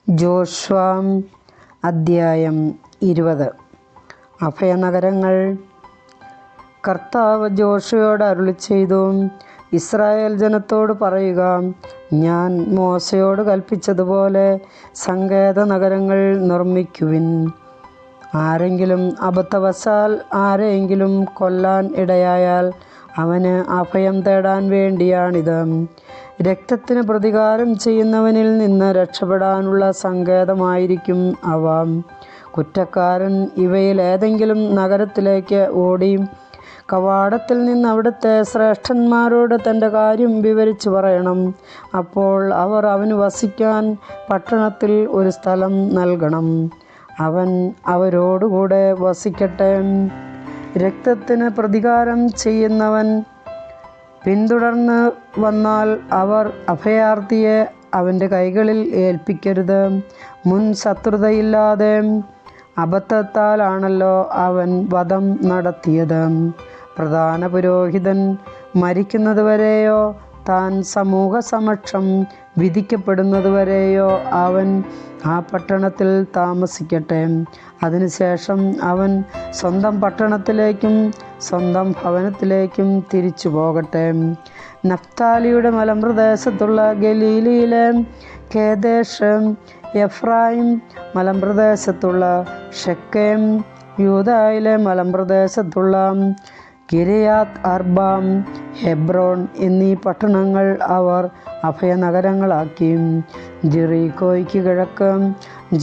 Joshua അദ്ധ്യായം 20. അഭയനഗരങ്ങൾ. കർത്താവ് ജോഷുവയോട് അരുളിച്ചെയ്തു, ഇസ്രായേൽ ജനത്തോട് പറയുക, ഞാൻ മോശയോട് കൽപ്പിച്ചതുപോലെ സങ്കേത നഗരങ്ങൾ നിർമ്മിക്കുവിൻ. ആരെങ്കിലും അബദ്ധവശാൽ ആരെയെങ്കിലും കൊല്ലാൻ ഇടയായാൽ അവന് അഭയം തേടാൻ വേണ്ടിയാണിത്. രക്തത്തിന് പ്രതികാരം ചെയ്യുന്നവനിൽ നിന്ന് രക്ഷപ്പെടാനുള്ള സങ്കേതമായിരിക്കും അവ. കുറ്റക്കാരൻ ഇവയിൽ ഏതെങ്കിലും നഗരത്തിലേക്ക് ഓടി കവാടത്തിൽ നിന്ന് അവിടുത്തെ ശ്രേഷ്ഠന്മാരോട് തൻ്റെ കാര്യം വിവരിച്ചു പറയണം. അപ്പോൾ അവർ അവന് വസിക്കാൻ പട്ടണത്തിൽ ഒരു സ്ഥലം നൽകണം. അവൻ അവരോടുകൂടെ വസിക്കട്ടെ. രക്തത്തിന് പ്രതികാരം ചെയ്യുന്നവൻ പിന്തുടർന്ന് വന്നാൽ അവർ അഭയാർത്ഥിയെ അവൻ്റെ കൈകളിൽ ഏൽപ്പിക്കരുത്. മുൻ ശത്രുതയില്ലാതെ അബദ്ധത്താലാണല്ലോ അവൻ വധം നടത്തിയത്. പ്രധാന പുരോഹിതൻ മരിക്കുന്നതുവരെയോ താൻ സമൂഹസമക്ഷം വിധിക്കപ്പെടുന്നതുവരെയോ അവൻ ആ പട്ടണത്തിൽ താമസിക്കട്ടെ. അതിനുശേഷം അവൻ സ്വന്തം പട്ടണത്തിലേക്കും സ്വന്തം ഭവനത്തിലേക്കും തിരിച്ചു പോകട്ടെ. നഫ്താലിയുടെ മലമ്പ്രദേശത്തുള്ള ഗലീലയിലെ കേദേശ്, എഫ്രായിം മലമ്പ്രദേശത്തുള്ള ഷെക്കേം, യൂദായിലെ മലമ്പ്രദേശത്തുള്ള കിരിയാത്ത് അർബാം, ഹെബ്രോൻ എന്നീ പട്ടണങ്ങൾ അവർ അഭയനഗരങ്ങളാക്കി. ജെറീക്കോയ്ക്ക് കിഴക്ക്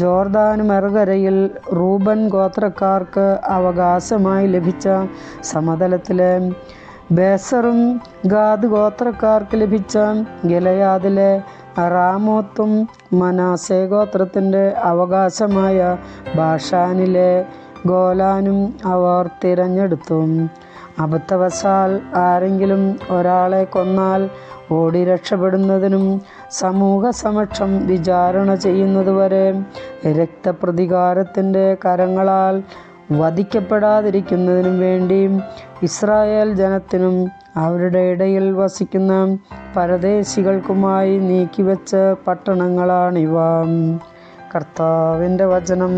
ജോർദാന് മറുകരയിൽ റൂബൻ ഗോത്രക്കാർക്ക് അവകാശമായി ലഭിച്ച സമതലത്തിലെ ബേസറും ഗാദ് ഗോത്രക്കാർക്ക് ലഭിച്ച ഗിലെയാദിലെ റാമോത്തും മനാസെ ഗോത്രത്തിൻ്റെ അവകാശമായ ബാഷാനിലെ ഗോലാനും അവർ തിരഞ്ഞെടുത്തു. അബദ്ധവശാൽ ആരെങ്കിലും ഒരാളെ കൊന്നാൽ ഓടി രക്ഷപ്പെടുന്നതിനും സമൂഹസമക്ഷം വിചാരണ ചെയ്യുന്നതുവരെ രക്തപ്രതികാരത്തിൻ്റെ കരങ്ങളാൽ വധിക്കപ്പെടാതിരിക്കുന്നതിനും വേണ്ടി ഇസ്രായേൽ ജനത്തിനും അവരുടെ ഇടയിൽ വസിക്കുന്ന പരദേശികൾക്കുമായി നീക്കിവെച്ച പട്ടണങ്ങളാണിവ. കർത്താവിൻ്റെ വചനം.